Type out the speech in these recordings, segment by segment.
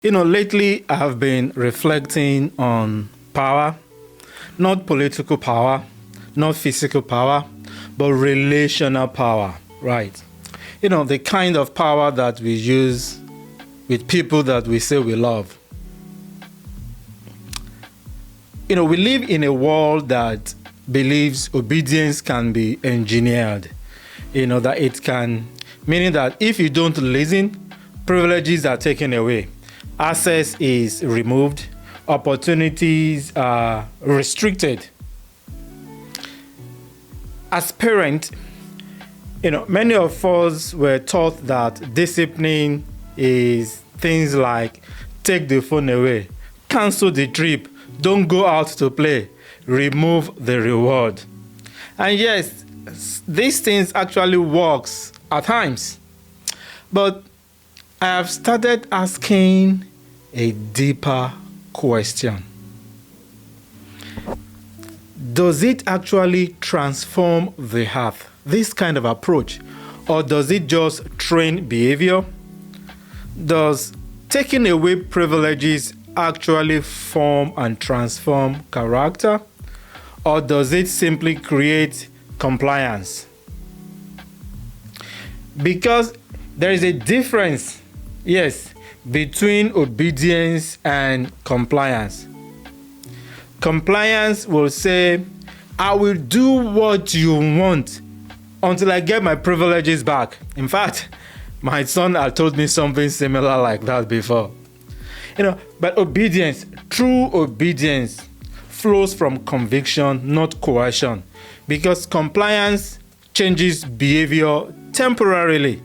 Lately I have been reflecting on power, not political power, not physical power, but relational power, right? The kind of power that we use with people that we say we love. We live in a world that believes obedience can be engineered, that it can, meaning that if you don't listen, privileges are taken away. Access is removed, opportunities are restricted. As parents, many of us were taught that discipline is things like take the phone away, cancel the trip, don't go out to play, remove the reward. And yes, these things actually works at times. But I have started asking a deeper question. Does it actually transform the heart, this kind of approach, or does it just train behavior? Does taking away privileges actually form and transform character, or does it simply create compliance? Because there is a difference, yes, between obedience and compliance. Compliance will say, I will do what you want until I get my privileges back. In fact, my son had told me something similar like that before. But obedience, true obedience, flows from conviction, not coercion, because compliance changes behavior temporarily,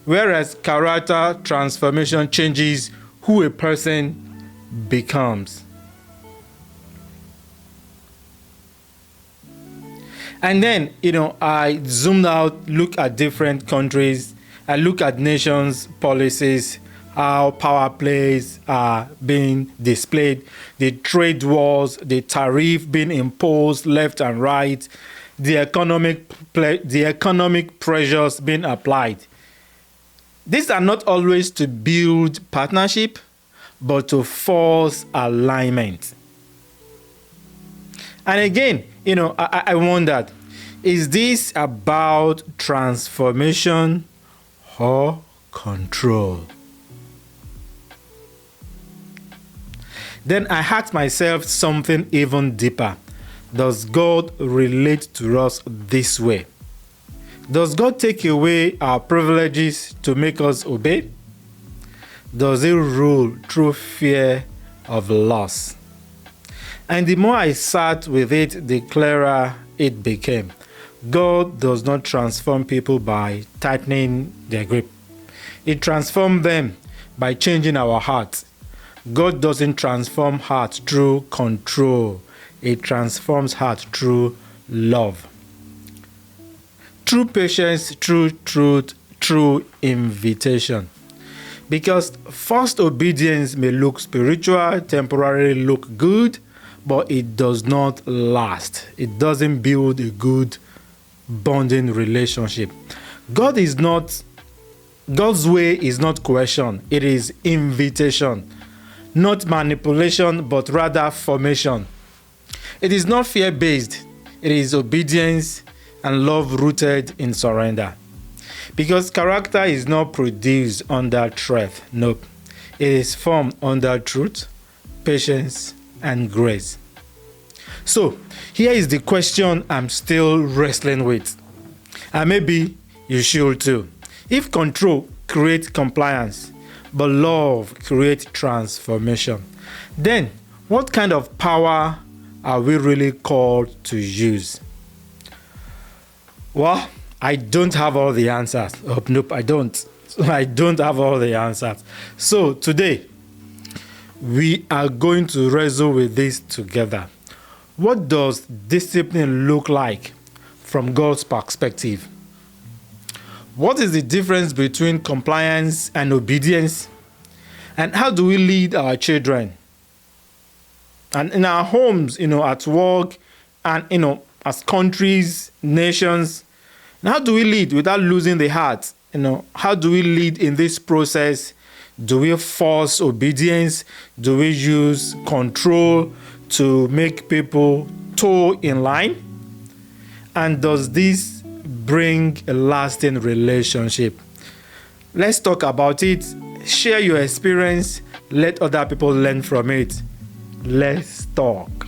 whereas character transformation changes who a person becomes. And then, I zoomed out, look at different countries, I look at nations' policies, how power plays are being displayed, the trade wars, the tariff being imposed left and right, the economic pressures being applied. These are not always to build partnership, but to force alignment. And again, I wondered, is this about transformation or control? Then I asked myself something even deeper. Does God relate to us this way? Does God take away our privileges to make us obey? Does He rule through fear of loss? And the more I sat with it, the clearer it became. God does not transform people by tightening their grip. He transforms them by changing our hearts. God doesn't transform hearts through control. He transforms hearts through love. True patience, true truth, true invitation. Because forced obedience may look spiritual, temporarily look good, but it does not last. It doesn't build a good bonding relationship. God's way is not coercion, it is invitation. Not manipulation, but rather formation. It is not fear-based. It is obedience and love rooted in surrender. Because character is not produced under threat. Nope. It is formed under truth, patience, and grace. So, here is the question I'm still wrestling with. And maybe you should too. If control creates compliance, but love creates transformation, then what kind of power are we really called to use? Well, I don't have all the answers. Oh, nope, I don't. I don't have all the answers. So today, we are going to wrestle with this together. What does discipline look like from God's perspective? What is the difference between compliance and obedience? And how do we lead our children? And in our homes, at work, and, as countries, nations, and how do we lead without losing the heart? How do we lead in this process Do we force obedience? Do we use control to make people toe in line? And does this bring a lasting relationship? Let's talk about it. Share your experience. Let other people learn from it. Let's talk.